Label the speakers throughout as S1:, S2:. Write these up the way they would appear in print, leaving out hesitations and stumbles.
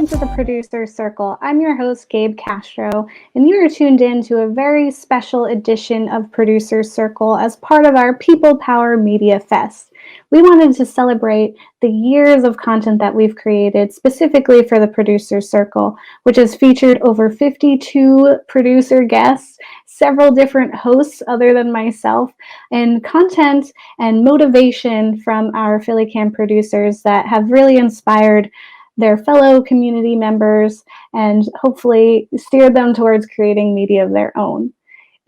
S1: to the Producer Circle. I'm your host, Gabe Castro, and you are tuned in to a very special edition of Producer Circle as part of our People Power Media Fest. We wanted to celebrate the years of content that we've created specifically for the Producer Circle, which has featured over 52 producer guests, several different hosts other than myself, and content and motivation from our PhillyCAM producers that have really inspired their fellow community members and hopefully steered them towards creating media of their own.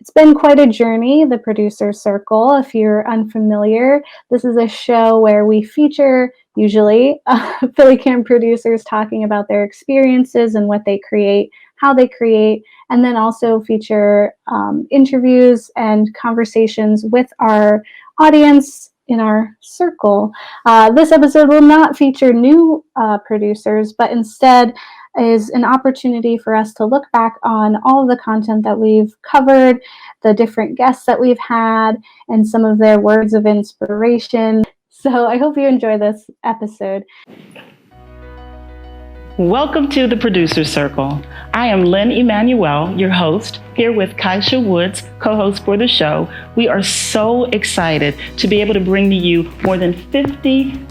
S1: It's been quite a journey, the Producer Circle. If you're unfamiliar, this is a show where we feature usually PhillyCAM producers talking about their experiences and what they create, how they create, and then also feature interviews and conversations with our audience in our circle. This episode will not feature new producers, but instead is an opportunity for us to look back on all of the content that we've covered, the different guests that we've had, and some of their words of inspiration. So I hope you enjoy this episode.
S2: Welcome to the Producer Circle. I am Lynn Emanuel, your host, here with Kaisha Woods, co-host for the show. We are so excited to be able to bring to you more than 50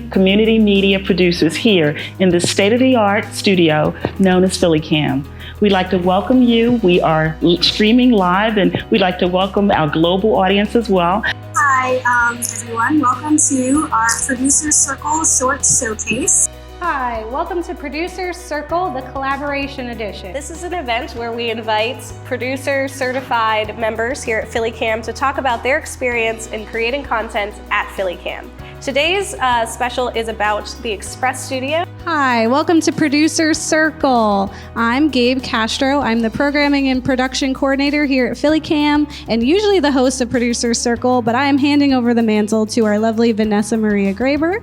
S2: community media producers here in the state-of-the-art studio known as PhillyCAM. We'd like to welcome you. We are streaming live, and we'd like to welcome our global audience as well.
S3: Hi, everyone. Welcome to our Producer Circle Short Showcase.
S1: Hi, welcome to Producer Circle, the collaboration edition.
S4: This is an event where we invite producer certified members here at PhillyCAM to talk about their experience in creating content at PhillyCAM. Today's special is about the Express Studio.
S5: Hi, welcome to Producer Circle. I'm Gabe Castro. I'm the programming and production coordinator here at PhillyCAM and usually the host of Producer Circle, but I am handing over the mantle to our lovely Vanessa Maria Graber.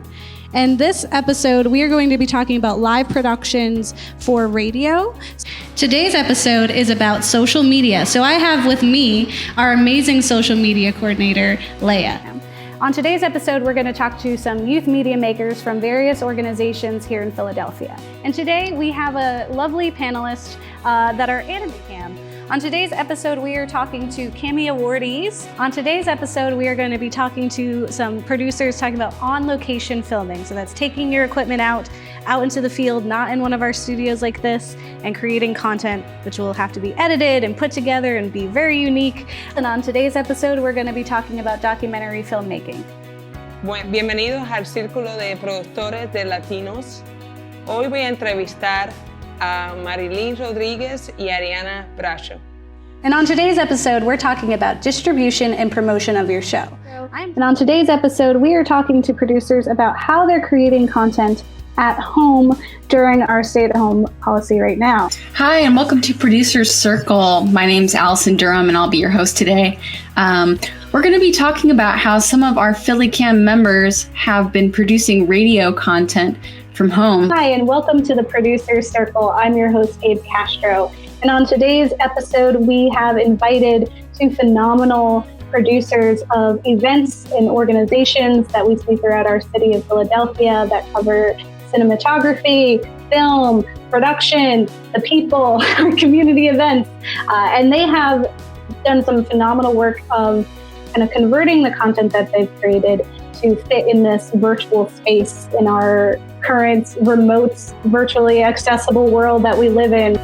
S5: And this episode, we are going to be talking about live productions for radio. Today's episode is about social media. So I have with me our amazing social media coordinator, Leah.
S1: On today's episode, we're going to talk to some youth media makers from various organizations here in Philadelphia. And today we have a lovely panelist that are AnimeCam. On today's episode, we are talking to Cammy awardees. On today's episode, we are going to be talking to some producers talking about on-location filming. So that's taking your equipment out into the field, not in one of our studios like this, and creating content which will have to be edited and put together and be very unique. And on today's episode, we're going to be talking about documentary filmmaking.
S6: Bienvenidos al Círculo de Productores de Latinos. Hoy voy a entrevistar a Marilyn Rodriguez y Ariana Bracho.
S1: And on today's episode, we're talking about distribution and promotion of your show. And on today's episode, we are talking to producers about how they're creating content at home during our stay-at-home policy right now.
S7: Hi, and welcome to Producer Circle. My name's Allison Durham, and I'll be your host today. We're going to be talking about how some of our PhillyCAM members have been producing radio content from home.
S1: Hi, and welcome to the Producer Circle. I'm your host, Gabe Castro. And on today's episode, we have invited two phenomenal producers of events and organizations that we see throughout our city of Philadelphia that cover cinematography, film, production, the people, community events. And they have done some phenomenal work of kind of converting the content that they've created to fit in this virtual space in our current remote, virtually accessible world that we live in.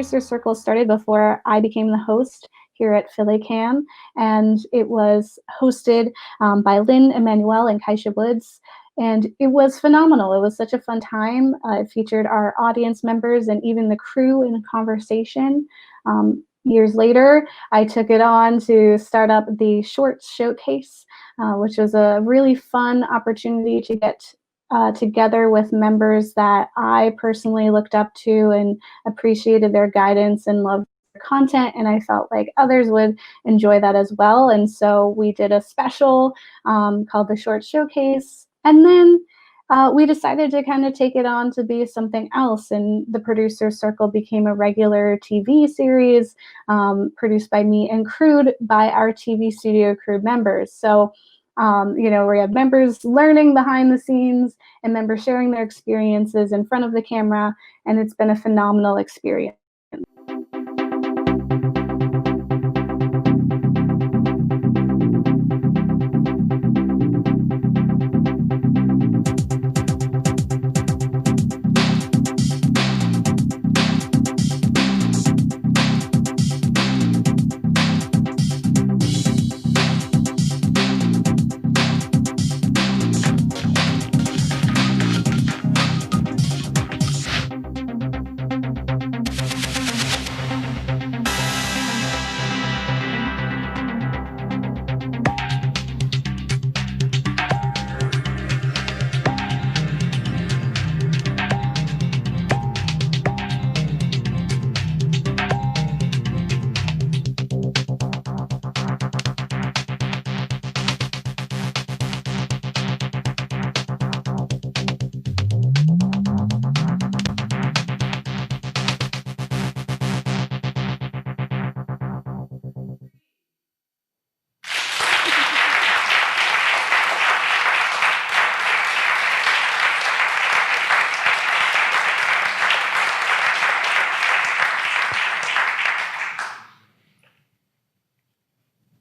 S1: Producer Circle started before I became the host here at PhillyCAM, and it was hosted by Lynn Emanuel and Kaisha Woods. And it was phenomenal. It was such a fun time. It featured our audience members and even the crew in conversation. Years later, I took it on to start up the Shorts Showcase, which was a really fun opportunity to get together with members that I personally looked up to and appreciated their guidance and loved their content, and I felt like others would enjoy that as well. And so we did a special called the Short Showcase, and then we decided to kind of take it on to be something else, and the Producer Circle became a regular TV series produced by me and crewed by our TV studio crew members. So we have members learning behind the scenes and members sharing their experiences in front of the camera, and it's been a phenomenal experience.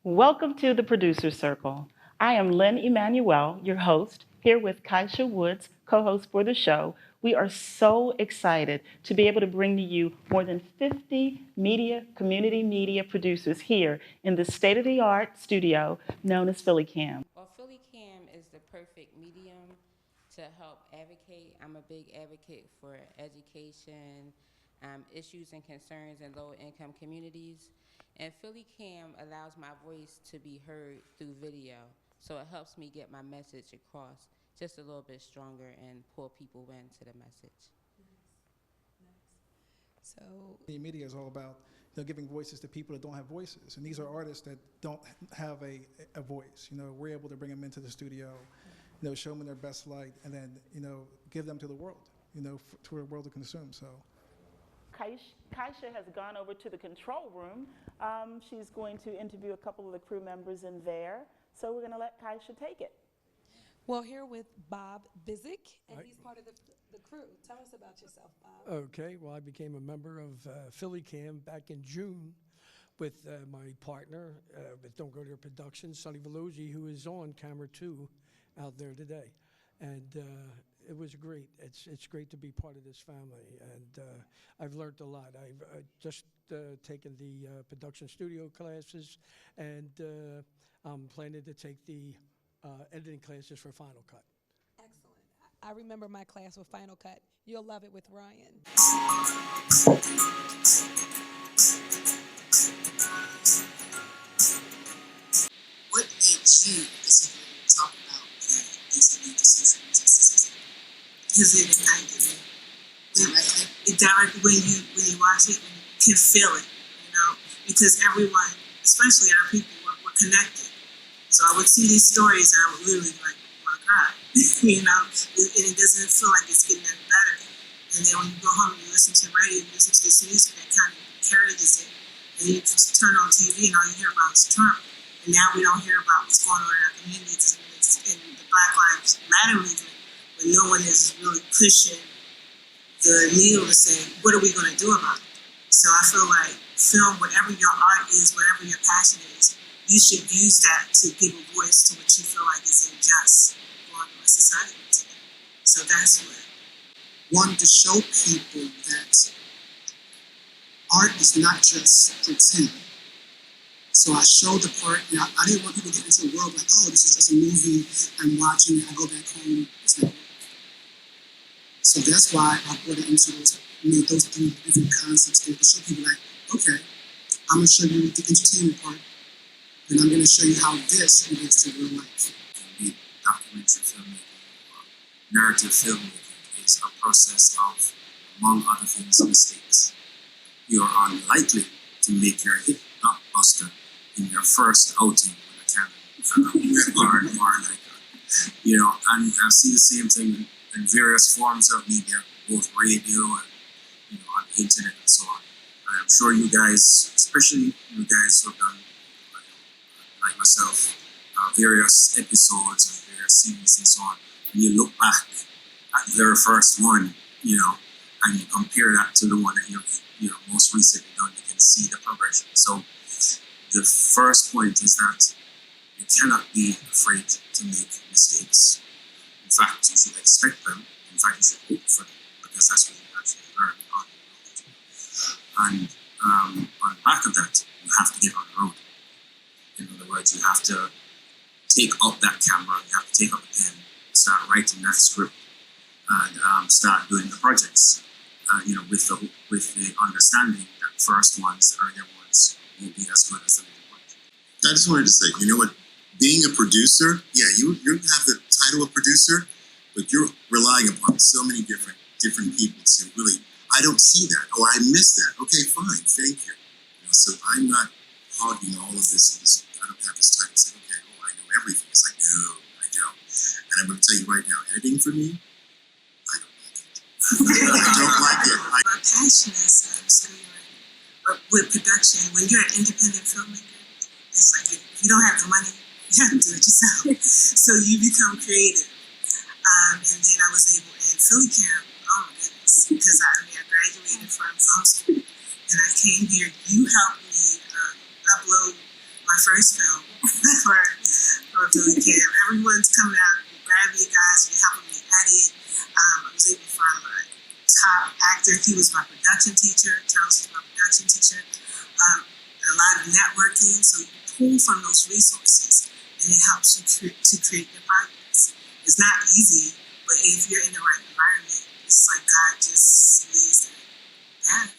S2: Welcome to the Producer Circle. I am Lynn Emanuel, your host, here with Kaisha Woods, co-host for the show. We are so excited to be able to bring to you more than 50 community media producers here in the state-of-the-art studio known as PhillyCAM.
S8: Well, PhillyCAM is the perfect medium to help advocate. I'm a big advocate for education, issues and concerns in low-income communities. And PhillyCAM allows my voice to be heard through video, so it helps me get my message across just a little bit stronger and pull people into the message.
S9: So the media is all about giving voices to people that don't have voices, and these are artists that don't have a voice. We're able to bring them into the studio, show them in their best light, and then give them to the world, for the world to consume. So.
S2: Kaisha has gone over to the control room. She's going to interview a couple of the crew members in there. So we're going to let Kaisha take it.
S10: Well, here with Bob Bizik, and he's part of the crew. Tell us about yourself, Bob.
S11: Okay, well, I became a member of PhillyCAM back in June with my partner with Don't Go There Productions, Sonny Veloci, who is on camera 2 out there today. And it was great. It's great to be part of this family, and I've learned a lot. I've just taken the production studio classes, and I'm planning to take the editing classes for Final Cut.
S10: Excellent. I remember my class with Final Cut. You'll love it with Ryan.
S3: What made you specifically talk about these new decisions? Because it impacted me. It directly, when you watch it, you can feel it, because everyone, especially our people, were connected. So I would see these stories and I would literally be like, oh my God, and it doesn't feel like it's getting any better. And then when you go home and you listen to radio, you listen to this music that kind of carries it, and you turn on TV and all you hear about is Trump. And now we don't hear about what's going on in our communities and the Black Lives Matter movement, but no one is really pushing the needle to say, what are we going to do about it? So I feel like film, whatever your art is, whatever your passion is, you should use that to give a voice to what you feel like is unjust going on in society today. So that's what I wanted to show people, that art is not just pretend. So I showed the part, and I didn't want people to get into a world like, oh, this is just a movie, I'm watching it, I go back home, it's not work. So that's why I brought it into those three different concepts there to show people like, okay, I'm going to show you the entertainment part, and I'm going to show you how this relates to real life.
S12: Be documentary filmmaking or narrative filmmaking is a process of, among other things, mistakes. You are unlikely to make your hit blockbuster in your first outing with a camera or like that. You know, and I've seen the same thing in various forms of media, both radio and on the internet and so on. And I'm sure you guys, especially you guys who have done, like myself, various episodes and various series and so on, and you look back at the very first one, and you compare that to the one that you've most recently done, you can see the progression. So the first point is that you cannot be afraid to make mistakes. In fact, you should expect them. In fact, you should hope for them, because that's what you actually learn on the road. And on the back of that, you have to get on the road. In other words, you have to take up that camera, you have to take up the pen, start writing that script, and start doing the projects. With the understanding that the first ones, the earlier ones, will be as good as the later ones.
S13: I just wanted to say, you know what? Being a producer, yeah, you have the title of producer, but you're relying upon so many different people to really. I don't see that. Oh, I missed that. Okay, fine, thank you. So I'm not hogging all of this. I don't have this title. Say, okay, I know everything. It's like, no, I don't. And I'm going to tell you right now, editing for me, I don't like it. I don't like it.
S3: My passion is screenwriting. But with production, when you're an independent filmmaker, it's like if you don't have the money, you have to do it yourself. So you become creative. And then I was able, in PhillyCAM, oh my goodness, because I graduated from film school, and I came here. You helped me upload my first film for PhillyCAM. Everyone's coming out, grabbing you guys, you're helping me edit. I was able to find my top actor. He was my production teacher. Charles was my production teacher. A lot of networking. So you pull from those resources, and it helps you to create your projects. It's not easy, but if you're in the right environment, it's like God just leads that path.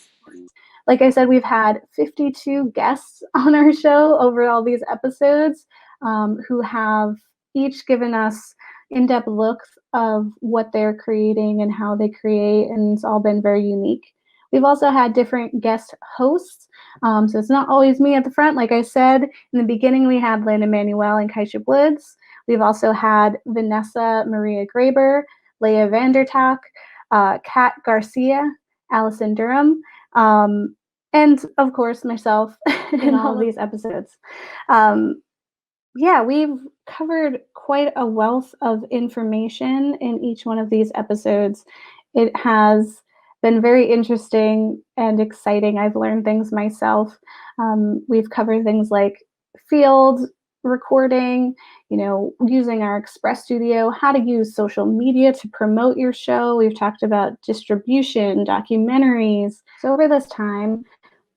S1: Like I said, we've had 52 guests on our show over all these episodes who have each given us in-depth looks of what they're creating and how they create, and it's all been very unique. We've also had different guest hosts, so it's not always me at the front. Like I said, in the beginning, we had Lynn Emanuel and Kaisha Woods. We've also had Vanessa Maria Graber, Leah Vandertak, Kat Garcia, Allison Durham, and of course myself in all of these episodes. We've covered quite a wealth of information in each one of these episodes. It has been very interesting and exciting. I've learned things myself. We've covered things like field recording, using our Express Studio, how to use social media to promote your show. We've talked about distribution, documentaries. So over this time,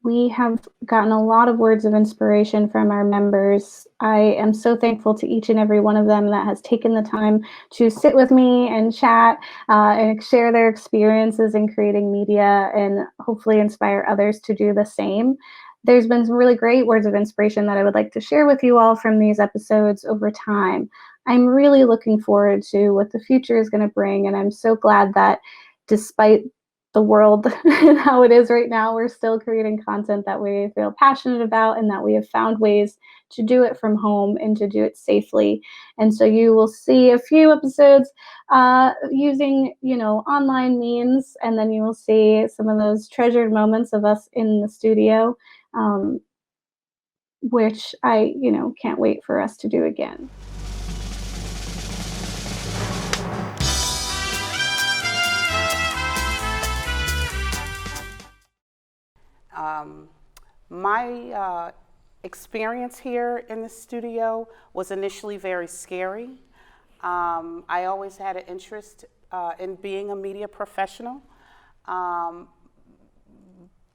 S1: we have gotten a lot of words of inspiration from our members. I am so thankful to each and every one of them that has taken the time to sit with me and chat and share their experiences in creating media, and hopefully inspire others to do the same. There's been some really great words of inspiration that I would like to share with you all from these episodes over time. I'm really looking forward to what the future is going to bring, and I'm so glad that despite the world and how it is right now, we're still creating content that we feel passionate about, and that we have found ways to do it from home and to do it safely. And so you will see a few episodes using, online means, and then you will see some of those treasured moments of us in the studio, which I, can't wait for us to do again.
S14: My experience here in the studio was initially very scary. I always had an interest in being a media professional,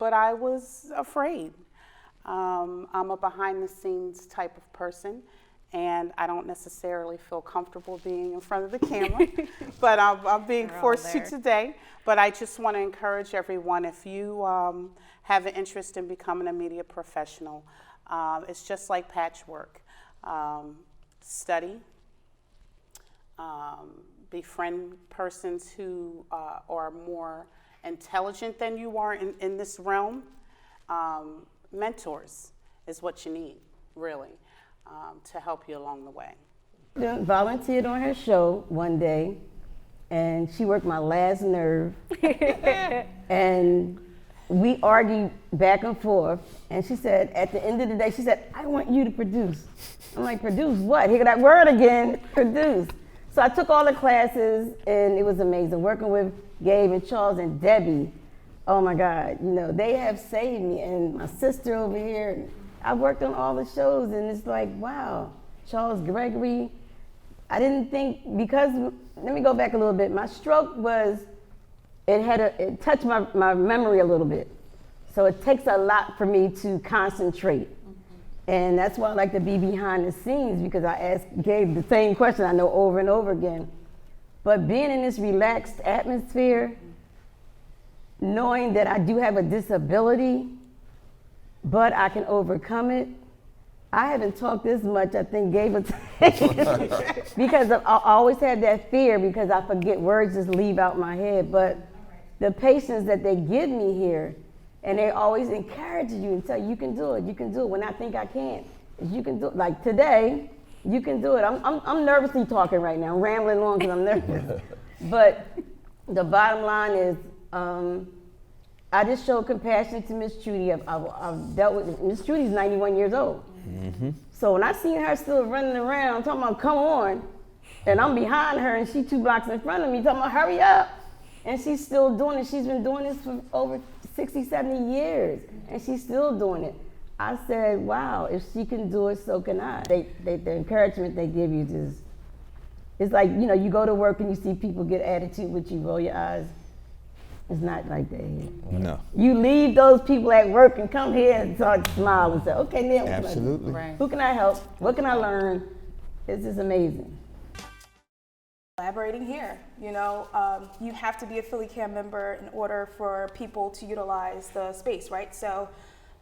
S14: but I was afraid. I'm a behind-the-scenes type of person, and I don't necessarily feel comfortable being in front of the camera, but I'm being forced to today. But I just want to encourage everyone, if you have an interest in becoming a media professional, it's just like patchwork. Study, befriend persons who are more intelligent than you are in this realm. Mentors is what you need, really, to help you along the way.
S15: Volunteered on her show one day, and she worked my last nerve. And we argued back and forth, and she said, at the end of the day, she said, I want you to produce. I'm like, produce what? Here that word again, produce. So I took all the classes, and it was amazing. Working with Gabe and Charles and Debbie, oh my God, you know, they have saved me. And my sister over here, I worked on all the shows, and it's like, wow, Charles Gregory. I didn't think, because, let me go back a little bit. My stroke was, it touched my memory a little bit. So it takes a lot for me to concentrate. And that's why I like to be behind the scenes, because I ask Gabe the same question I know over and over again. But being in this relaxed atmosphere, knowing that I do have a disability, but I can overcome it. I haven't talked this much, I think Gabe would say, because I always had that fear, because I forget words just leave out my head. But the patience that they give me here, and they always encourage you and tell you can do it, you can do it. When I think I can't, you can do it. Like today, you can do it. I'm nervously talking right now, I'm rambling on because I'm nervous. But the bottom line is, I just showed compassion to Miss Trudy. I've dealt with, Miss Trudy's 91 years old. Mm-hmm. So when I seen her still running around, talking about come on, and I'm behind her and she 2 blocks in front of me, talking about hurry up. And she's still doing it. She's been doing this for over 60, 70 years, and she's still doing it. I said, wow, if she can do it, so can I. The encouragement they give you just, it's like, you know, you go to work and you see people get attitude with you, roll your eyes. It's not like that here.
S16: No.
S15: You leave those people at work and come here and start to smile and say, okay, now
S16: absolutely.
S15: Right. Who can I help? What can I learn? It's just amazing.
S17: Collaborating here, you know, you have to be a PhillyCAM member in order for people to utilize the space, right? So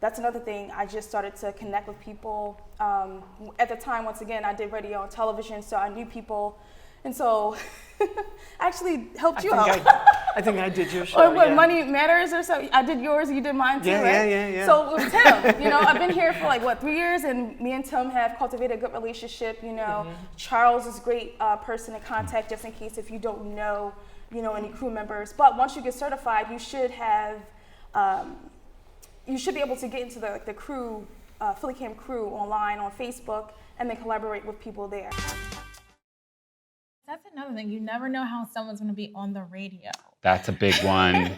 S17: that's another thing. I just started to connect with people. At the time, once again, I did radio and television, so I knew people. And so I actually helped you out.
S18: I think I did your show.
S17: Or what, Money Matters or something? I did yours, you did mine too, right?
S18: Yeah.
S17: So it was Tim. You know, I've been here for like, what, 3 years, and me and Tim have cultivated a good relationship, you know. Charles is a great person to contact just in case if you don't know, you know, any crew members. But once you get certified, you should have, you should be able to get into the crew, PhillyCAM crew online on Facebook, and then collaborate with people there.
S19: That's another thing. You never know how someone's going to be on the radio.
S16: That's a big one.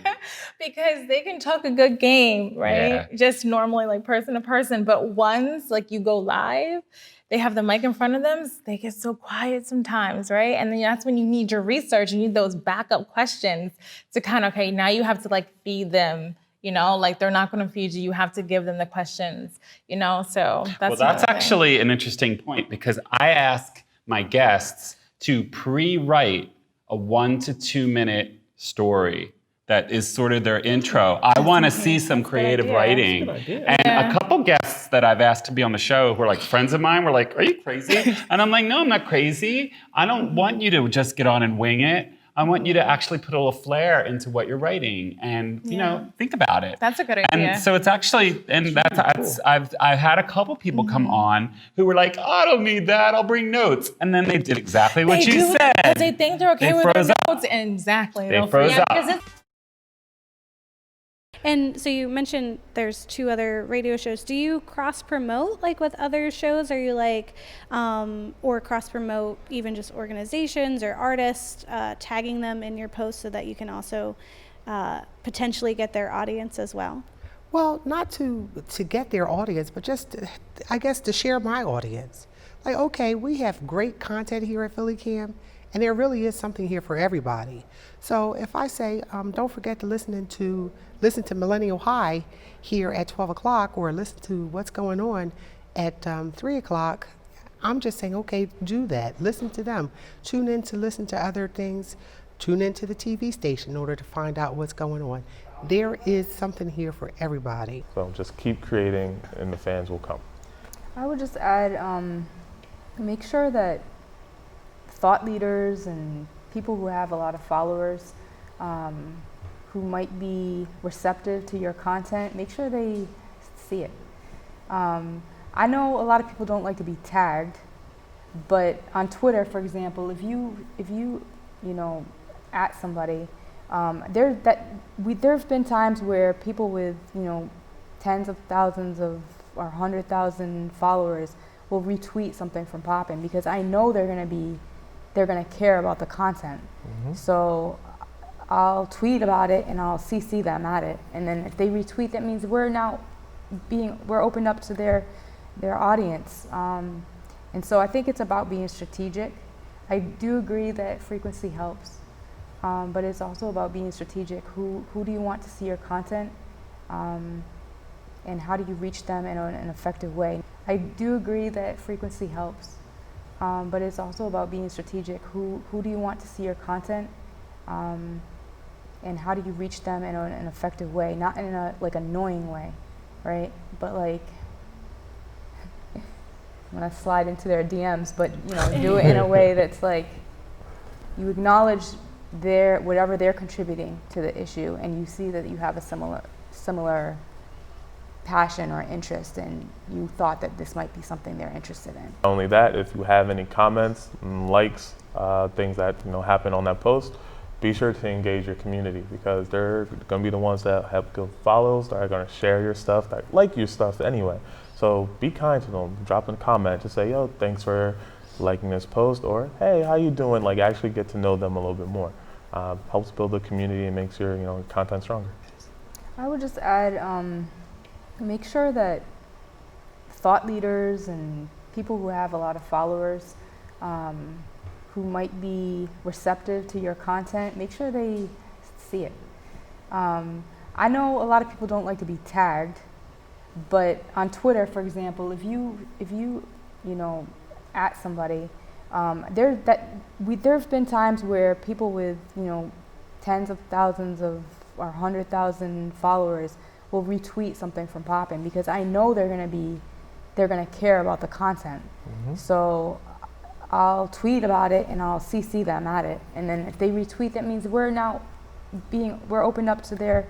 S19: Because they can talk a good game, right?
S16: Yeah.
S19: Just normally like person to person. But once like you go live, they have the mic in front of them, they get so quiet sometimes, right? And then that's when you need your research. You need those backup questions to kind of, okay, now you have to like feed them. You know, like they're not going to feed you. You have to give them the questions, you know, so that's
S16: actually an interesting point, because I ask my guests to pre-write a 1 to 2 minute story that is sort of their intro. I want to see some creative writing. And a couple guests that I've asked to be on the show who are like friends of mine were like, are you crazy? And I'm like, no, I'm not crazy. I don't want you to just get on and wing it. I want you to actually put a little flair into what you're writing and, you know, think about it.
S19: That's a good idea.
S16: And so it's actually, and that's I've had a couple people come on who were like, oh, I don't need that, I'll bring notes. And then they did exactly what you said.
S19: Because they think they're okay with their
S16: froze
S19: notes. Exactly.
S16: They froze up.
S1: And so you mentioned there's 2 other radio shows. Do you cross-promote like with other shows? Are you like, or cross-promote even just organizations or artists, tagging them in your posts so that you can also potentially get their audience as well?
S20: Well, not to get their audience, but just, I guess, to share my audience. Like, okay, we have great content here at PhillyCAM, And there really is something here for everybody. So if I say, don't forget to listen to Millennial High here at 12 o'clock, or listen to what's going on at 3 o'clock, I'm just saying, okay, do that. Listen to them. Tune in to listen to other things. Tune into the TV station in order to find out what's going on. There is something here for everybody.
S18: So just keep creating and the fans will come.
S21: I would just add, make sure that thought leaders and people who have a lot of followers who might be receptive to your content, make sure they see it. I know a lot of people don't like to be tagged, but on Twitter, for example, if you at somebody, there's been times where people with tens of thousands of or 100,000 followers will retweet something from Poppin', because I know they're gonna care about the content. Mm-hmm. So I'll tweet about it and I'll CC them at it, and then if they retweet, that means we're opened up to their audience. And so I think it's about being strategic. I do agree that frequency helps, but it's also about being strategic. Who do you want to see your content? And how do you reach them in an effective way? I do agree that frequency helps, but it's also about being strategic. Who do you want to see your content? And how do you reach them in an effective way? Not in a annoying way, right? But when I slide into their DMs, but do it in a way that's you acknowledge whatever they're contributing to the issue, and you see that you have a similar passion or interest, and you thought that this might be something they're interested in.
S18: Not only that, if you have any comments, likes, things that happen on that post, be sure to engage your community, because they're going to be the ones that have good follows, that are going to share your stuff, that like your stuff anyway. So be kind to them. Drop a comment to say, yo, thanks for liking this post, or hey, how you doing? Actually get to know them a little bit more. Helps build a community and makes your content stronger.
S21: I would just add, make sure that thought leaders and people who have a lot of followers who might be receptive to your content, make sure they see it. I know a lot of people don't like to be tagged, but on Twitter, for example, if you at somebody, there's been times where people with tens of thousands of or 100,000 followers will retweet something from Poppin', because I know they're gonna care about the content. Mm-hmm. So I'll tweet about it and I'll CC them at it, and then if they retweet, that means we're opened up to their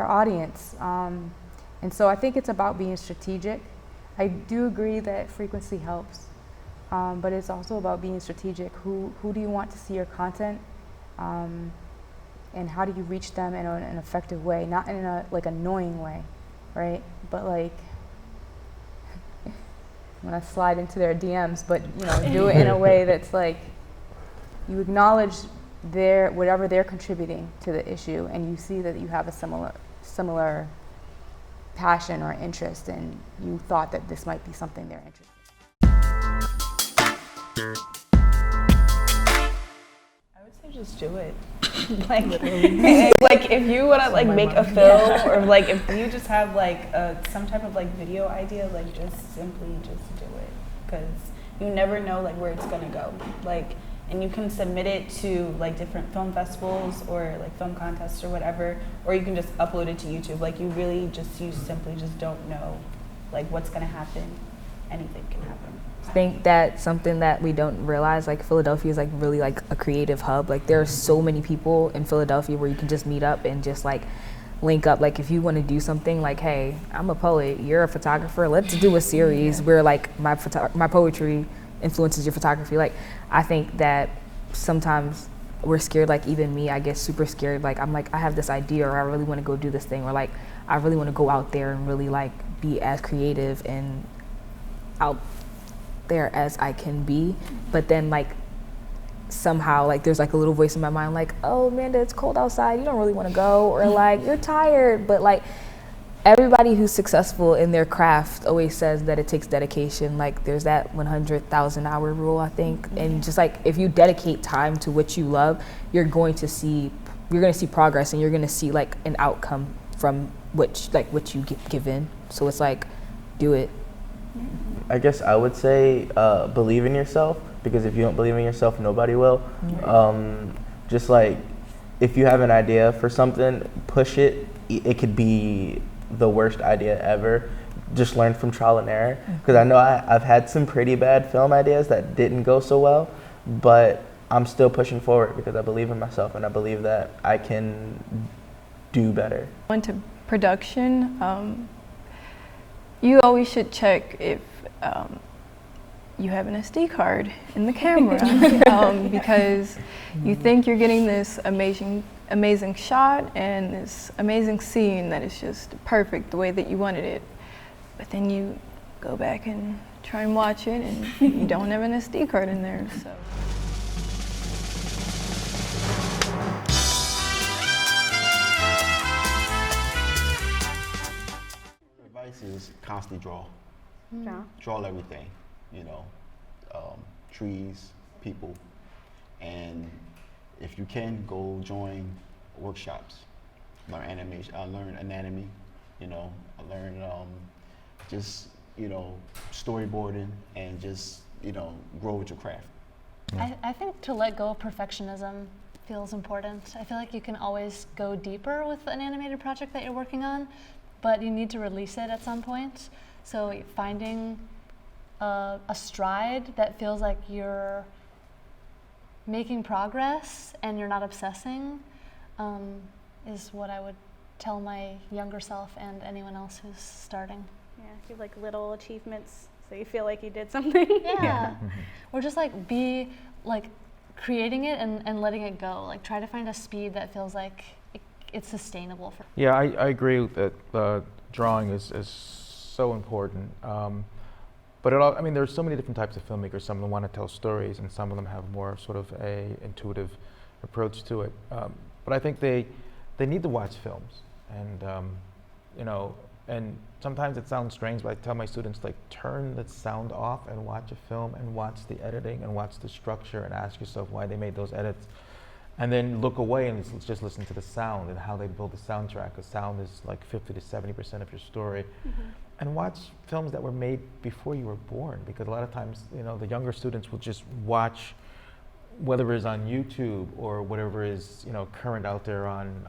S21: audience. And so I think it's about being strategic. I do agree that frequency helps, but it's also about being strategic. Who do you want to see your content? And how do you reach them in an effective way? Not in a annoying way, right? But when I slide into their DMs, but do it in a way that's you acknowledge whatever they're contributing to the issue, and you see that you have a similar passion or interest, and you thought that this might be something they're interested in.
S22: I would say just do it. If you want to make a film, or if you just have some type of video idea, just simply just do it, because you never know where it's gonna go. And you can submit it to different film festivals or film contests or whatever, or you can just upload it to YouTube. You simply just don't know what's gonna happen. Anything can happen.
S23: I think that's something that we don't realize. Philadelphia is really a creative hub. There are so many people in Philadelphia where you can just meet up and just link up. If you want to do something hey, I'm a poet, you're a photographer, let's do a series where my poetry influences your photography. I think that sometimes we're scared. Even me, I get super scared. I'm I have this idea, or I really want to go do this thing, or I really want to go out there and really be as creative and out there as I can be. But then somehow there's a little voice in my mind oh, Amanda, it's cold outside, you don't really want to go, or you're tired. But everybody who's successful in their craft always says that it takes dedication. Like there's that 100,000 hour rule, I think. And just like if you dedicate time to what you love, you're going to see progress, and you're going to see like an outcome from what you give in. So it's like, do it.
S4: I guess I would say believe in yourself, because if you don't believe in yourself, nobody will. Just like if you have an idea for something, push it. It could be the worst idea ever. Just learn from trial and error. Because I know I've had some pretty bad film ideas that didn't go so well, but I'm still pushing forward because I believe in myself and I believe that I can do better.
S5: Into production, you always should check if you have an SD card in the camera because you think you're getting this amazing shot and this amazing scene that is just perfect the way that you wanted it, but then you go back and try and watch it and you don't have an SD card in there. So.
S6: Advice is constantly draw.
S21: Yeah.
S6: Draw everything, you know, trees, people, and if you can, go join workshops, learn animation, learn anatomy, you know, learn just, you know, storyboarding, and just, you know, grow with your craft.
S24: I think to let go of perfectionism feels important. I feel like you can always go deeper with an animated project that you're working on, but you need to release it at some point. So finding a stride that feels like you're making progress and you're not obsessing is what I would tell my younger self and anyone else who's starting.
S25: Yeah, give like little achievements so you feel like you did something.
S24: Yeah. Or just like be like creating it and letting it go. Like try to find a speed that feels like it's sustainable for.
S26: Yeah, I agree that drawing is so important. But I mean, there's so many different types of filmmakers. Some of them want to tell stories, and some of them have more sort of a intuitive approach to it. But I think they need to watch films, and you know, and sometimes it sounds strange, but I tell my students, like, turn the sound off and watch a film, and watch the editing, and watch the structure, and ask yourself why they made those edits. And then look away and just listen to the sound and how they build the soundtrack. The sound is like 50 to 70% of your story. And watch films that were made before you were born, because a lot of times, you know, the younger students will just watch whether it's on YouTube or whatever is, you know, current out there on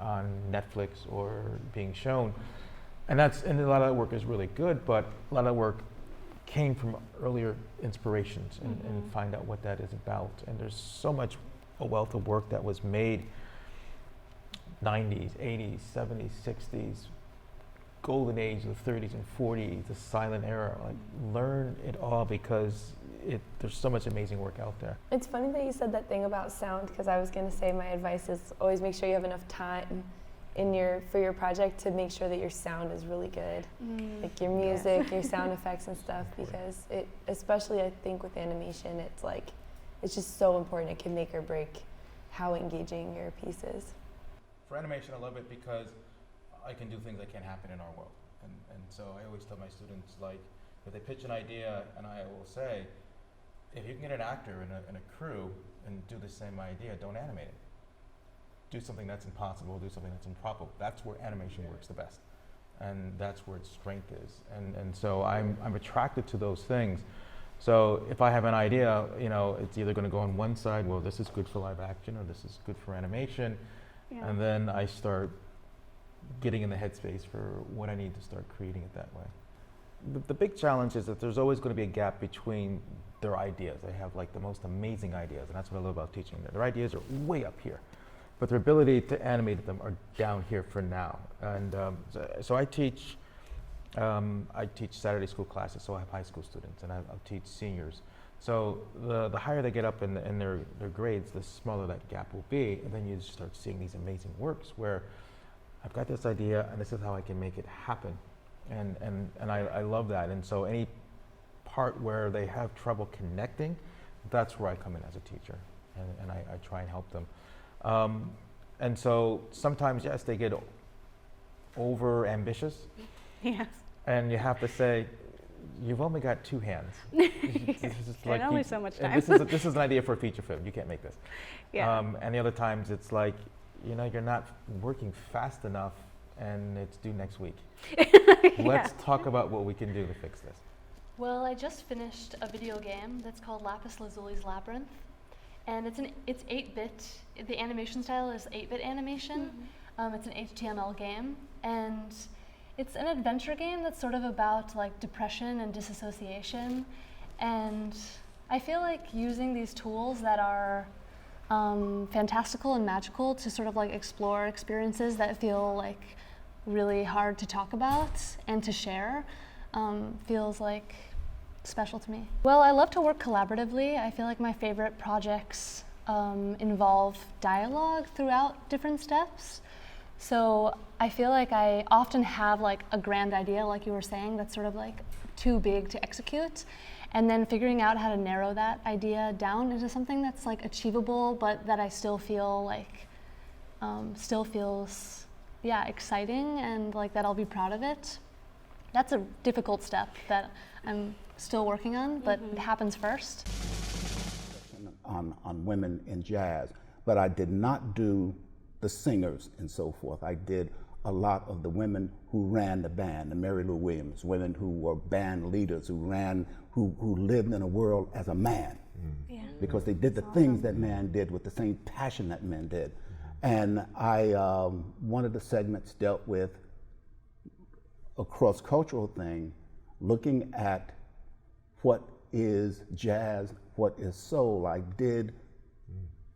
S26: Netflix or being shown. And a lot of that work is really good, but a lot of that work came from earlier inspirations, and find out what that is about. And there's so much a wealth of work that was made 90s, 80s, 70s, 60s, golden age, the 30s and 40s, the silent era. Like, learn it all, because there's so much amazing work out there.
S27: It's funny that you said that thing about sound, because I was going to say my advice is always make sure you have enough time for your project to make sure that your sound is really good. Like your music, your sound effects and stuff, because especially I think with animation, it's just so important. It can make or break how engaging your piece is.
S26: For animation, I love it because I can do things that can't happen in our world. And so I always tell my students, like, if they pitch an idea, and I will say, if you can get an actor and a crew and do the same idea, don't animate it. Do something that's impossible, do something that's improbable. That's where animation works the best. And that's where its strength is. And so I'm attracted to those things. So if I have an idea, you know, it's either going to go on one side, well, this is good for live action, or this is good for animation. Yeah. And then I start getting in the headspace for what I need to start creating it that way. The big challenge is that there's always going to be a gap between their ideas. They have like the most amazing ideas, and that's what I love about teaching. Their ideas are way up here, but their ability to animate them are down here for now. And so I teach Saturday school classes, so I have high school students, and I'll teach seniors. So the higher they get up in their grades, the smaller that gap will be, and then you start seeing these amazing works where I've got this idea, and this is how I can make it happen. And I love that. And so any part where they have trouble connecting, that's where I come in as a teacher, and I try and help them. And so sometimes, yes, they get over ambitious,
S1: Yes.
S26: And you have to say, you've only got 2 hands.
S1: And only so much time.
S26: This is an idea for a feature film. You can't make this.
S1: Yeah.
S26: And the other times it's like, you're not working fast enough and it's due next week. Let's talk about what we can do to fix this.
S24: Well, I just finished a video game that's called Lapis Lazuli's Labyrinth, and it's 8-bit. The animation style is 8-bit animation. It's an HTML game, and it's an adventure game that's sort of about like depression and disassociation. And I feel like using these tools that are fantastical and magical to sort of like explore experiences that feel like really hard to talk about and to share feels like special to me. Well, I love to work collaboratively. I feel like my favorite projects involve dialogue throughout different steps. So I feel like I often have like a grand idea, like you were saying, that's sort of like too big to execute. And then figuring out how to narrow that idea down into something that's like achievable, but that I still feel like still feels, exciting, and like that I'll be proud of it. That's a difficult step that I'm still working on, but it happens first.
S2: On women in jazz, but I did not do the singers and so forth. I did a lot of the women who ran the band, the Mary Lou Williams, women who were band leaders, who lived in a world as a man, because they did the things that man did with the same passion that men did. And one of the segments dealt with a cross-cultural thing, looking at what is jazz, what is soul. I did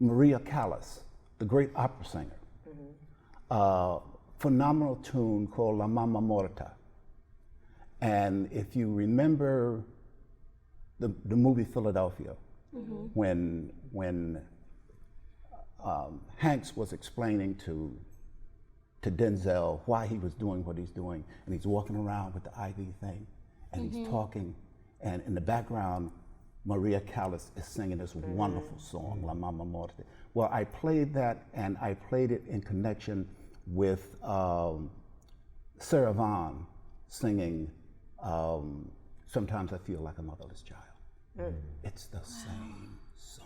S2: Maria Callas, the great opera singer. Phenomenal tune called La Mamma Morta. And if you remember the movie Philadelphia, when Hanks was explaining to Denzel why he was doing what he's doing, and he's walking around with the IV thing, and he's talking, and in the background, Maria Callas is singing this wonderful song, La Mamma Morta. Well, I played that, and I played it in connection with Sarah Vaughan singing Sometimes I Feel Like a Motherless Child. It's the same song.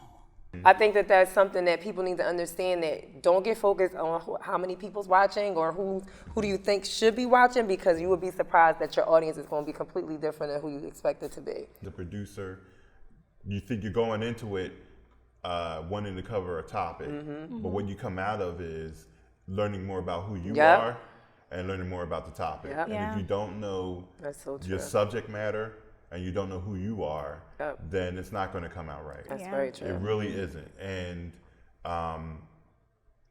S7: I think that that's something that people need to understand, that don't get focused on how many people's watching or who do you think should be watching, because you would be surprised that your audience is going to be completely different than who you expect it to be.
S8: The producer, you think you're going into it wanting to cover a topic, but what you come out of is learning more about who you are and learning more about the topic. And if you don't know your subject matter and you don't know who you are, then it's not going to come out right.
S7: That's very true.
S8: It really isn't. And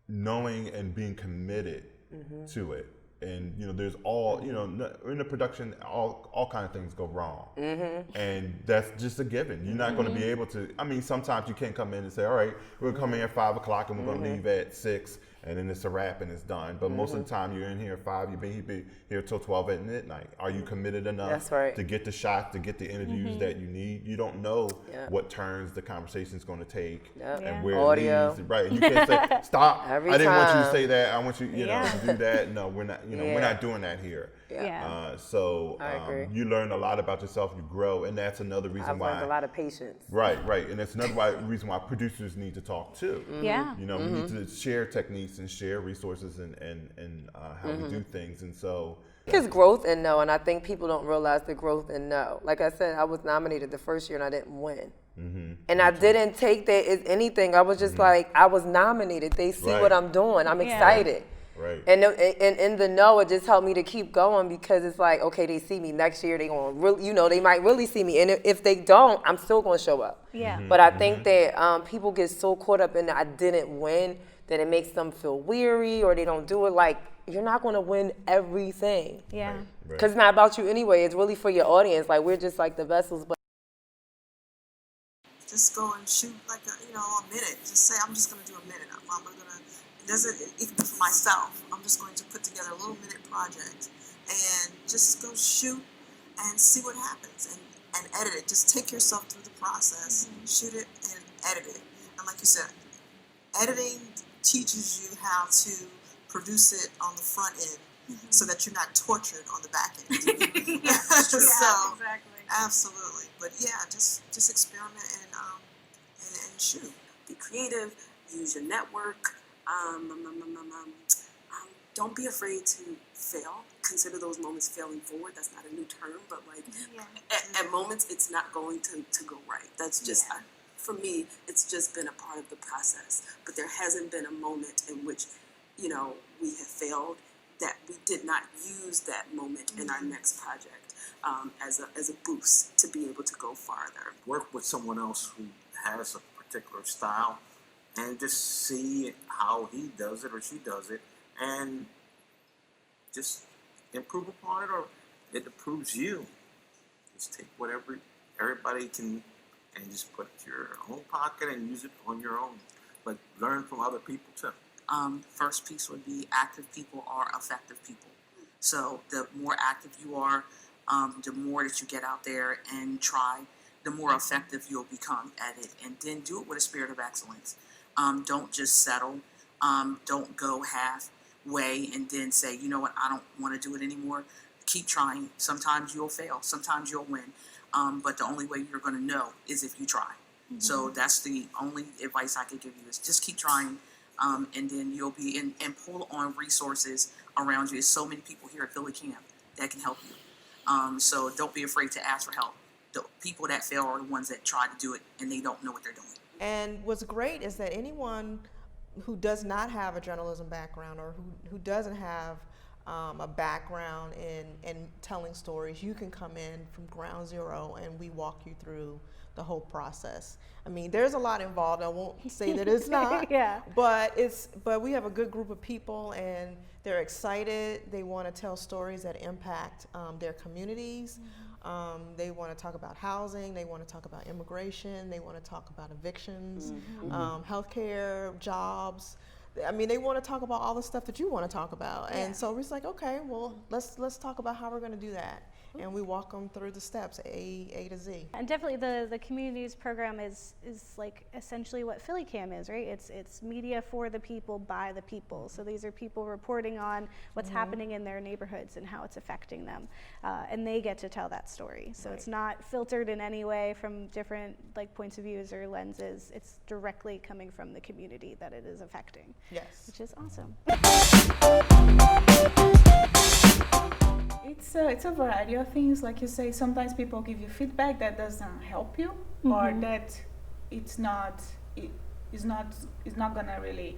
S8: knowing and being committed to it. And there's all, in the production, all kind of things go wrong. And that's just a given. You're not going to be able to, sometimes you can't come in and say, all right, we're going to come in at 5 o'clock and we're going to leave at 6, and then it's a wrap and it's done. But most of the time you're in here at 5, you've been here till 12 at midnight. Are you committed enough to get the shots, to get the interviews that you need? You don't know what turns the conversation's going to take and where it leads. Right, and you can't say, stop, I didn't want you to say that, I want you, to do that. No, we're not, we're not doing that here. So you learn a lot about yourself, you grow, and that's another reason why.
S7: I've learned a lot of patience.
S8: Right, and that's another reason why producers need to talk too. We need to share techniques and share resources and how we do things, and so.
S7: Because growth and no, and I think people don't realize the growth and no. Like I said, I was nominated the first year and I didn't win. And I didn't take that as anything. I was just like, I was nominated. They see what I'm doing. I'm excited.
S8: Right.
S7: And in the no, it just helped me to keep going, because it's like, okay, they see me next year. They gonna really, they might really see me. And if they don't, I'm still gonna show up. But I think that people get so caught up in that I didn't win that it makes them feel weary, or they don't do it. Like, you're not gonna win everything. Because it's not about you anyway. It's really for your audience. Like, we're just like the vessels. But
S3: just go and shoot like a minute. Just say, I'm just gonna do a minute. I'm gonna. Even for myself, I'm just going to put together a little minute project and just go shoot and see what happens and edit it. Just take yourself through the process, shoot it and edit it. And like you said, editing teaches you how to produce it on the front end so that you're not tortured on the back end.
S25: Yeah,
S3: so
S25: exactly.
S3: absolutely, but yeah, just experiment and shoot. Be creative. Use your network. Don't be afraid to fail. Consider those moments failing forward. That's not a new term, but like at moments it's not going to go right. That's just for me. It's just been a part of the process. But there hasn't been a moment in which, we have failed, that we did not use that moment in our next project as a boost to be able to go farther.
S9: Work with someone else who has a particular style and just see how he does it or she does it and just improve upon it, or it improves you. Just take whatever everybody can and just put it in your own pocket and use it on your own. But learn from other people too.
S3: First piece would be active people are effective people. So the more active you are, the more that you get out there and try, the more effective you'll become at it. And then do it with a spirit of excellence. Don't just settle. Don't go halfway and then say, you know what, I don't want to do it anymore. Keep trying. Sometimes you'll fail. Sometimes you'll win. But the only way you're going to know is if you try. So that's the only advice I could give you is just keep trying. And then you'll be and pull on resources around you. There's so many people here at PhillyCAM that can help you. So don't be afraid to ask for help. The people that fail are the ones that try to do it and they don't know what they're doing.
S10: And what's great is that anyone who does not have a journalism background or who doesn't have a background in telling stories, you can come in from ground zero and we walk you through the whole process. I mean, there's a lot involved. I won't say that it's not, but we have a good group of people and they're excited. They want to tell stories that impact their communities. They want to talk about housing. They want to talk about immigration. They want to talk about evictions, healthcare, jobs. I mean, they want to talk about all the stuff that you want to talk about. And so we're just like, okay, well, let's talk about how we're going to do that. And we walk them through the steps, A to Z.
S25: And definitely the communities program is like essentially what PhillyCAM is, right? It's media for the people, by the people. So these are people reporting on what's happening in their neighborhoods and how it's affecting them. And they get to tell that story. So it's not filtered in any way from different points of views or lenses. It's directly coming from the community that it is affecting.
S10: Yes.
S25: Which is awesome.
S17: It's a variety of things. Like you say, sometimes people give you feedback that doesn't help you, or that it's not gonna really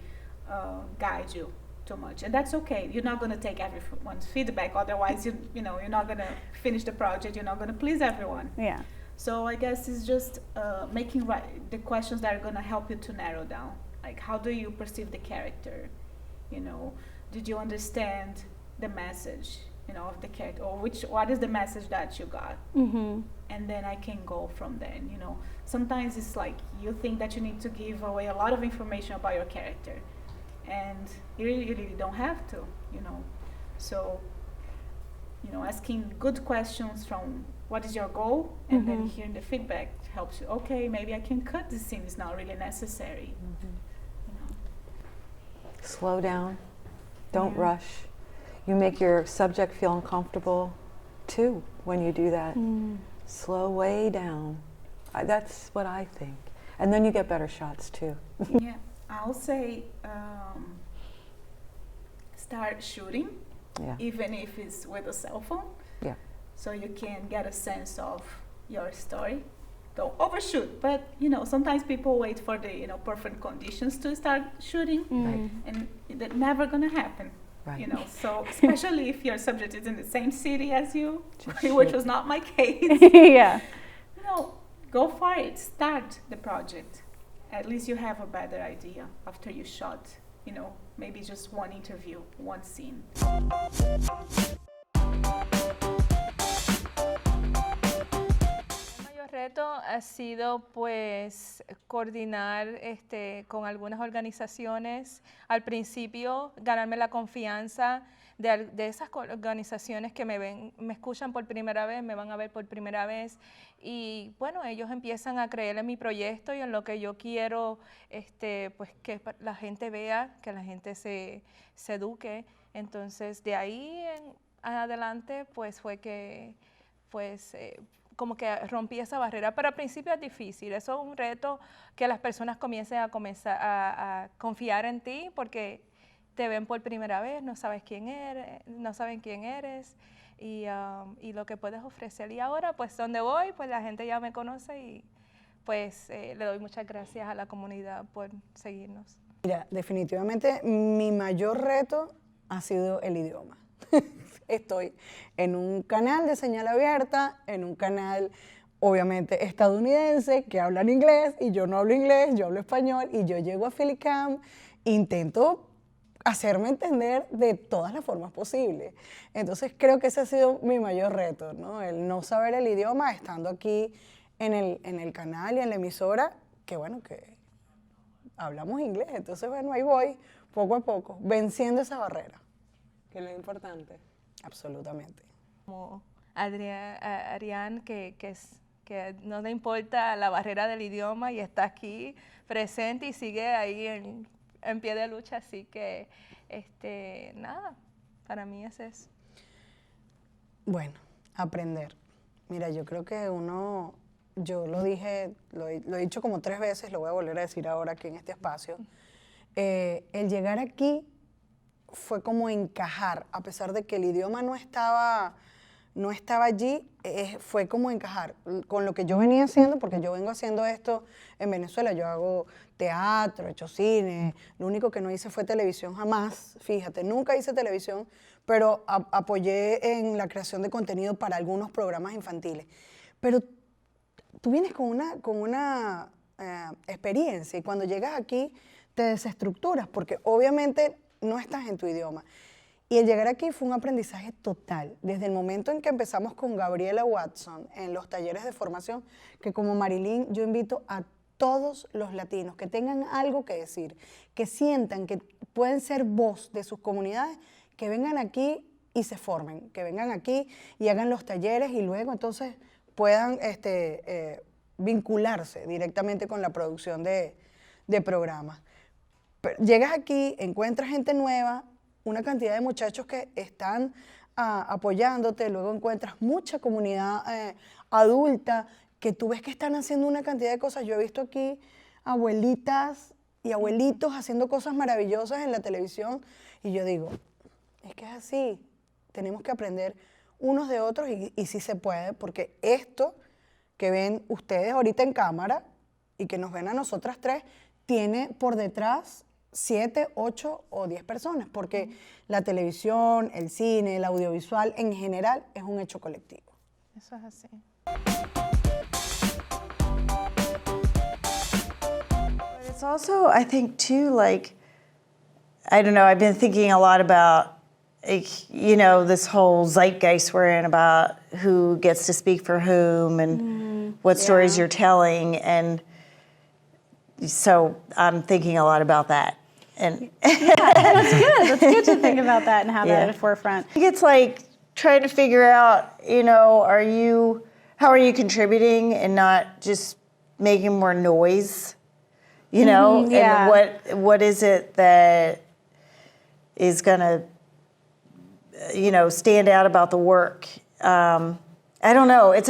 S17: guide you too much, and that's okay. You're not gonna take everyone's feedback, otherwise you're not gonna finish the project. You're not gonna please everyone.
S25: Yeah.
S17: So I guess it's just making the questions that are gonna help you to narrow down. Like, how do you perceive the character? Did you understand the message? Of the character, or what is the message that you got, and then I can go from there. And, sometimes it's like you think that you need to give away a lot of information about your character, and you really don't have to. So asking good questions from what is your goal, and then hearing the feedback helps you. Okay, maybe I can cut this scene. It's not really necessary.
S11: Slow down. Don't rush. You make your subject feel uncomfortable too when you do that. Slow way down. That's what I think. And then you get better shots too.
S17: Yeah, I'll say start shooting, even if it's with a cell phone.
S11: Yeah.
S17: So you can get a sense of your story. Don't overshoot, but sometimes people wait for the perfect conditions to start shooting, and that's never gonna happen.
S11: Right.
S17: So especially if your subject is in the same city as you, which was not my case.
S25: Yeah.
S17: Go for it. Start the project. At least you have a better idea after you shot, maybe just one interview, one scene.
S19: Reto ha sido pues coordinar con algunas organizaciones. Al principio ganarme la confianza de esas organizaciones que me escuchan por primera vez, me van a ver por primera vez, y bueno, ellos empiezan a creer en mi proyecto y en lo que yo quiero pues que la gente vea, que la gente se eduque
S12: Entonces, de ahí en adelante, pues fue que, pues, como que rompí esa barrera, pero al principio es difícil, eso es un reto que las personas comiencen a confiar en ti porque te ven por primera vez, no sabes quién eres, no saben quién eres y lo que puedes ofrecer. Y ahora, pues, donde voy, pues la gente ya me conoce y pues le doy muchas gracias a la comunidad por seguirnos.
S13: Mira, definitivamente mi mayor reto ha sido el idioma. Estoy en un canal de señal abierta, en un canal obviamente estadounidense que hablan inglés y yo no hablo inglés, yo hablo español y yo llego a PhillyCAM, intento hacerme entender de todas las formas posibles. Entonces creo que ese ha sido mi mayor reto, ¿no? El no saber el idioma estando aquí en el canal y en la emisora, que bueno, que hablamos inglés. Entonces bueno, ahí voy, poco a poco, venciendo esa barrera, que es lo importante. Absolutamente.
S12: Como Arián, que no le importa la barrera del idioma y está aquí presente y sigue ahí en pie de lucha, así que nada, para mí es eso.
S13: Bueno, aprender. Mira, yo creo que yo lo dije, lo he dicho como 3 veces, lo voy a volver a decir ahora aquí en este espacio. El llegar aquí fue como encajar, a pesar de que el idioma no estaba allí, fue como encajar con lo que yo venía haciendo, porque yo vengo haciendo esto en Venezuela. Yo hago teatro, he hecho cine, lo único que no hice fue televisión jamás, fíjate, nunca hice televisión, pero apoyé en la creación de contenido para algunos programas infantiles. Pero tú vienes con una experiencia y cuando llegas aquí te desestructuras, porque obviamente no estás en tu idioma. Y el llegar aquí fue un aprendizaje total. Desde el momento en que empezamos con Gabriela Watson en los talleres de formación, que como Marilyn yo invito a todos los latinos que tengan algo que decir, que sientan que pueden ser voz de sus comunidades, que vengan aquí y se formen, que vengan aquí y hagan los talleres y luego entonces puedan vincularse directamente con la producción de programas. Pero llegas aquí, encuentras gente nueva, una cantidad de muchachos que están apoyándote, luego encuentras mucha comunidad adulta que tú ves que están haciendo una cantidad de cosas. Yo he visto aquí abuelitas y abuelitos haciendo cosas maravillosas en la televisión y yo digo, es que es así, tenemos que aprender unos de otros y sí se puede, porque esto que ven ustedes ahorita en cámara y que nos ven a nosotras 3, tiene por detrás 7, 8 o 10 personas, porque la televisión, el cine, el audiovisual en general es un hecho colectivo.
S12: Eso es así.
S14: But it's also, I think, too, like, I don't know, I've been thinking a lot about, you know, this whole zeitgeist we're in about who gets to speak for whom and what stories you're telling, and so I'm thinking a lot about that. And
S25: yeah, that's good. That's good to think about that and have that at the forefront.
S14: I think it's like trying to figure out, you know, how are you contributing and not just making more noise, you know? And what is it that is going to, you know, stand out about the work? I don't know. It's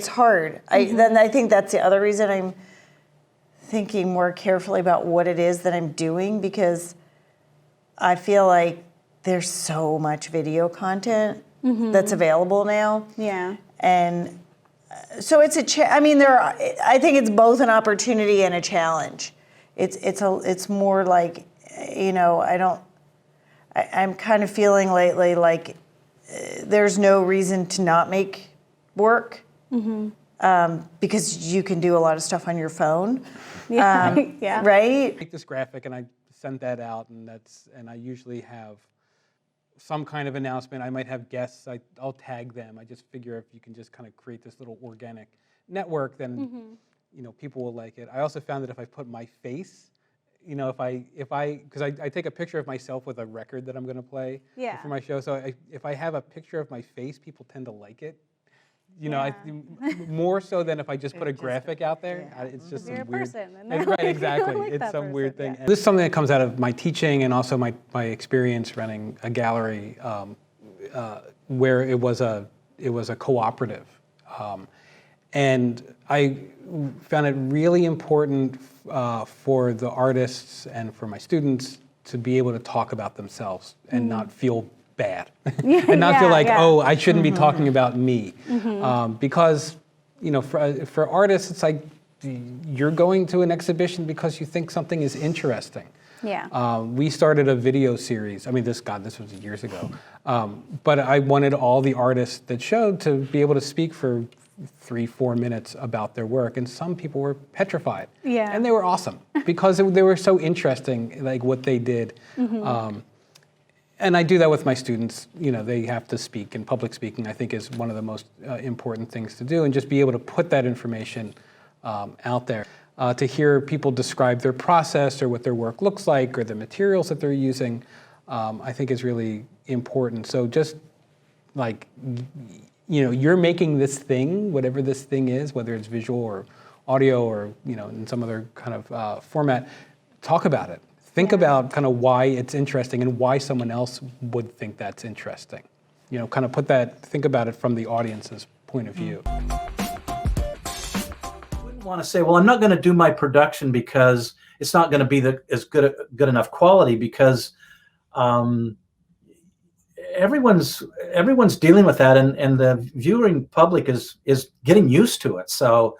S14: hard. Then I think that's the other reason I'm thinking more carefully about what it is that I'm doing, because I feel like there's so much video content that's available now.
S25: Yeah.
S14: And so it's I think it's both an opportunity and a challenge. It's more like, you know, I'm kind of feeling lately like there's no reason to not make work. Because you can do a lot of stuff on your phone. Right?
S15: I make this graphic and I send that out, and I usually have some kind of announcement. I might have guests. I'll tag them. I just figure if you can just kind of create this little organic network, then you know, people will like it. I also found that if I put my face, you know, because I take a picture of myself with a record that I'm going to play for my show. So if I have a picture of my face, people tend to like it. you know, more so than if I just put a graphic out there. It's just some
S25: You're a
S15: weird.
S25: person, and
S15: Right, exactly.
S25: like
S15: It's
S25: that
S15: some weird
S25: person,
S15: thing. This is something that comes out of my teaching and also my experience running a gallery where it was a cooperative, and I found it really important for the artists and for my students to be able to talk about themselves and not feel bad and not feel like, oh, I shouldn't be talking about me. Because, you know, for artists, it's like you're going to an exhibition because you think something is interesting.
S25: Yeah.
S15: We started a video series. I mean, this was years ago. But I wanted all the artists that showed to be able to speak for 3-4 minutes about their work, and some people were petrified.
S25: Yeah.
S15: And they were awesome because they were so interesting, like what they did. And I do that with my students. You know, they have to speak, and public speaking, I think, is one of the most important things to do, and just be able to put that information out there. To hear people describe their process or what their work looks like or the materials that they're using, I think is really important. So just like, you know, you're making this thing, whatever this thing is, whether it's visual or audio or, you know, in some other kind of format, talk about it. Think about kind of why it's interesting and why someone else would think that's interesting. You know, kind of think about it from the audience's point of view.
S4: Want to say, well, I'm not going to do my production because it's not going to be as good enough quality, because everyone's dealing with that, and the viewing public is getting used to it. So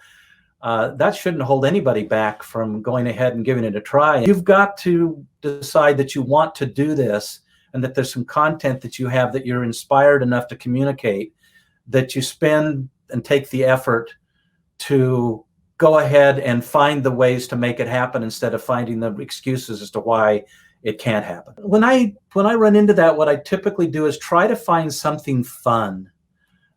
S4: that shouldn't hold anybody back from going ahead and giving it a try. You've got to decide that you want to do this, and that there's some content that you have that you're inspired enough to communicate, that you spend and take the effort to go ahead and find the ways to make it happen instead of finding the excuses as to why it can't happen. When I run into that, what I typically do is try to find something fun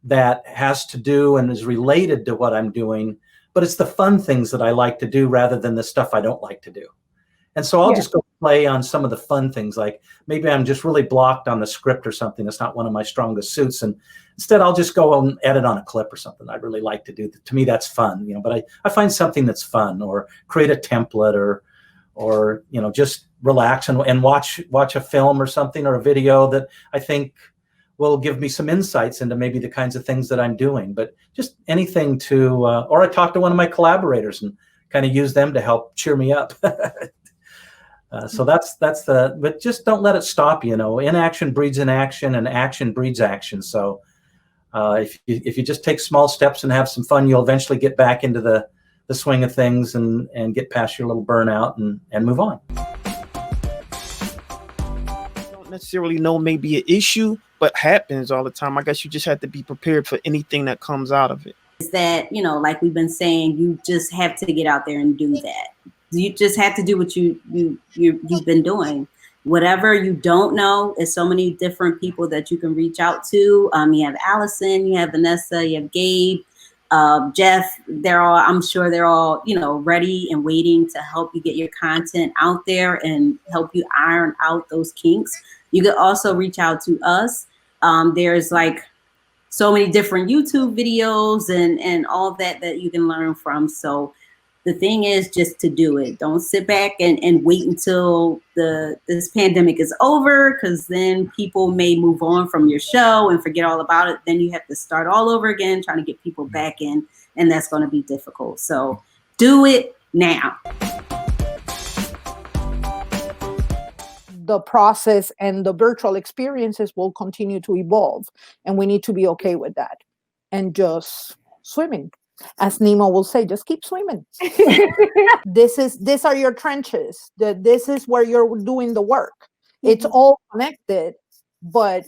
S4: that has to do and is related to what I'm doing, but it's the fun things that I like to do rather than the stuff I don't like to do. And so I'll just go play on some of the fun things, like maybe I'm just really blocked on the script or something that's not one of my strongest suits, and instead I'll just go and edit on a clip or something I'd really like to do. To me, that's fun, you know, but I find something that's fun, or create a template, or you know, just relax and watch a film or something, or a video that I think will give me some insights into maybe the kinds of things that I'm doing. But just anything to, or I talk to one of my collaborators and kind of use them to help cheer me up. So but just don't let it stop you. You know, inaction breeds inaction, and action breeds action. So if you just take small steps and have some fun, you'll eventually get back into the swing of things and get past your little burnout and move on.
S5: Don't necessarily know maybe an issue, but happens all the time. I guess you just have to be prepared for anything that comes out of it.
S16: Is that, you know, like we've been saying, you just have to get out there and do that. You just have to do what you've been doing. Whatever you don't know, is so many different people that you can reach out to. You have Allison, you have Vanessa, you have Gabe, Jeff. I'm sure they're all, you know, ready and waiting to help you get your content out there and help you iron out those kinks. You could also reach out to us. There's like so many different YouTube videos and all that you can learn from. So the thing is just to do it. Don't sit back and wait until this pandemic is over, because then people may move on from your show and forget all about it. Then you have to start all over again, trying to get people back in, and that's going to be difficult. So do it now.
S18: The process and the virtual experiences will continue to evolve, and we need to be okay with that and just swimming. As Nemo will say, just keep swimming. These are your trenches. This is where you're doing the work. It's all connected, but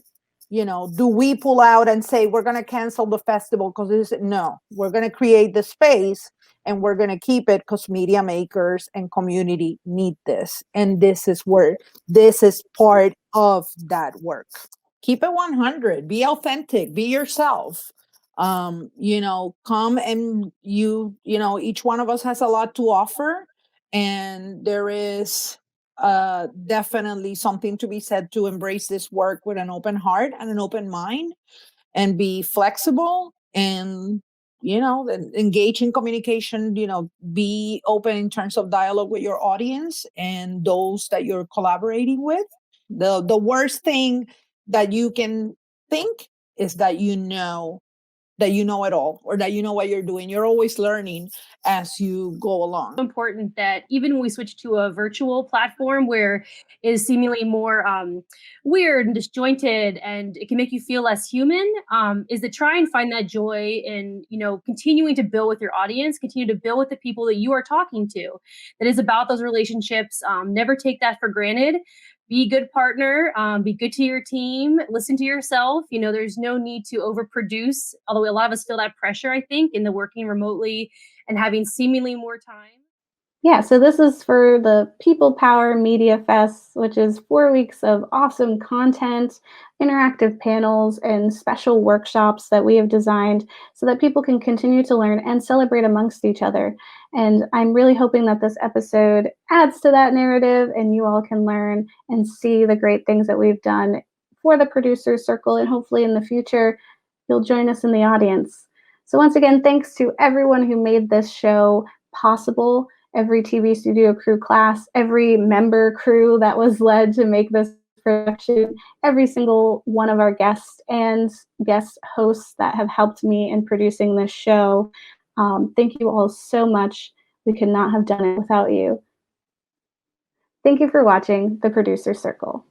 S18: you know, do we pull out and say we're going to cancel the festival because no, we're going to create the space and we're going to keep it because media makers and community need this, and this is part of that work. Keep it 100. Be authentic. Be yourself. You know, come and you know, each one of us has a lot to offer, and there is definitely something to be said to embrace this work with an open heart and an open mind, and be flexible and engage in communication, be open in terms of dialogue with your audience and those that you're collaborating with. The worst thing that you can think is that you know it all, or that you know what you're doing. You're always learning as you go along.
S1: Important that even when we switch to a virtual platform where it is seemingly more weird and disjointed and it can make you feel less human, is to try and find that joy in continuing to build with your audience, continue to build with the people that you are talking to. That is about those relationships. Never take that for granted. Be a good partner, be good to your team, listen to yourself. There's no need to overproduce, although a lot of us feel that pressure, I think, in the working remotely and having seemingly more time.
S6: Yeah, so this is for the People Power Media Fest, which is 4 weeks of awesome content, interactive panels, and special workshops that we have designed so that people can continue to learn and celebrate amongst each other. And I'm really hoping that this episode adds to that narrative and you all can learn and see the great things that we've done for the Producers Circle, and hopefully in the future, you'll join us in the audience. So once again, thanks to everyone who made this show possible. Every TV studio crew class, every member crew that was led to make this production, every single one of our guests and guest hosts that have helped me in producing this show. Thank you all so much. We could not have done it without you. Thank you for watching The Producer Circle.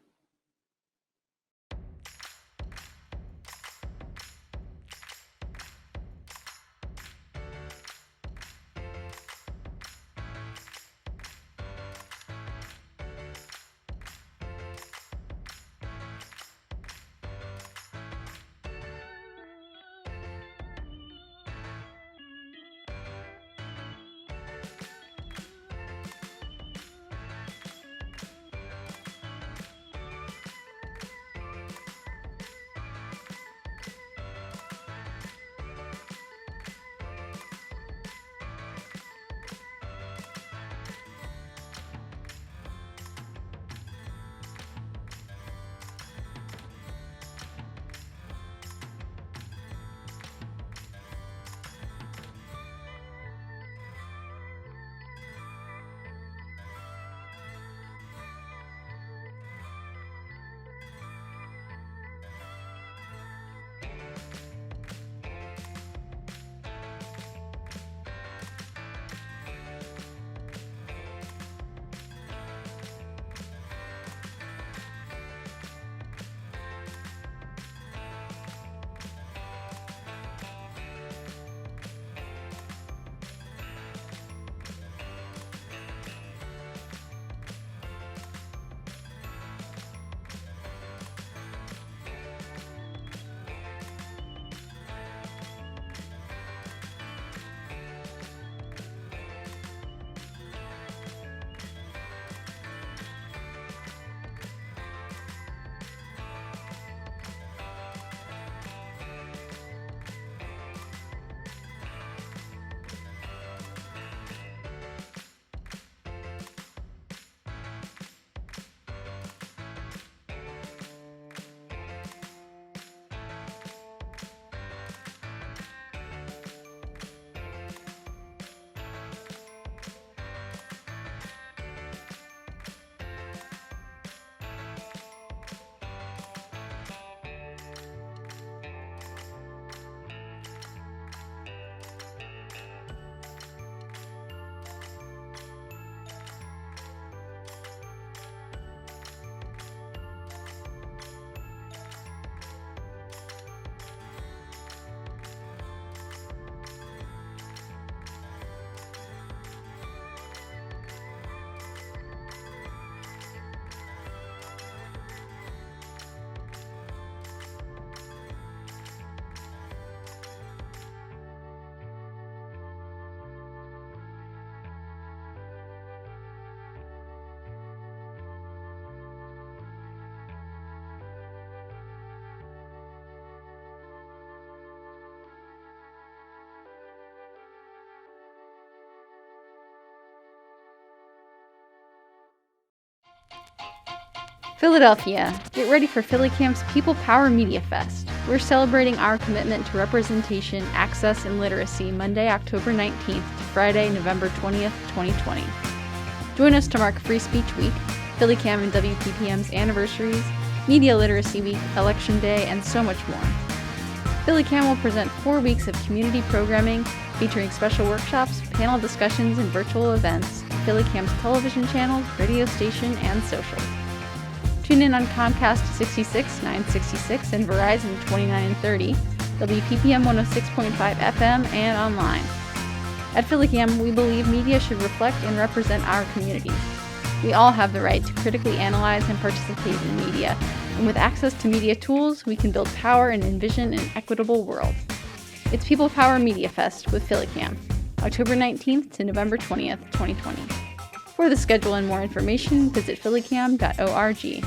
S20: Philadelphia, get ready for PhillyCAM's People Power Media Fest. We're celebrating our commitment to representation, access, and literacy Monday, October 19th to Friday, November 20th, 2020. Join us to mark Free Speech Week, PhillyCAM and WPPM's anniversaries, Media Literacy Week, Election Day, and so much more. PhillyCAM will present 4 weeks of community programming featuring special workshops, panel discussions, and virtual events to PhillyCAM's television channels, radio station, and social. Tune in on Comcast 66, 966, and Verizon 29 and 30, WPPM 106.5 FM, and online. At PhillyCAM, we believe media should reflect and represent our communities. We all have the right to critically analyze and participate in media, and with access to media tools, we can build power and envision an equitable world. It's People Power Media Fest with PhillyCAM, October 19th to November 20th, 2020. For the schedule and more information, visit phillycam.org.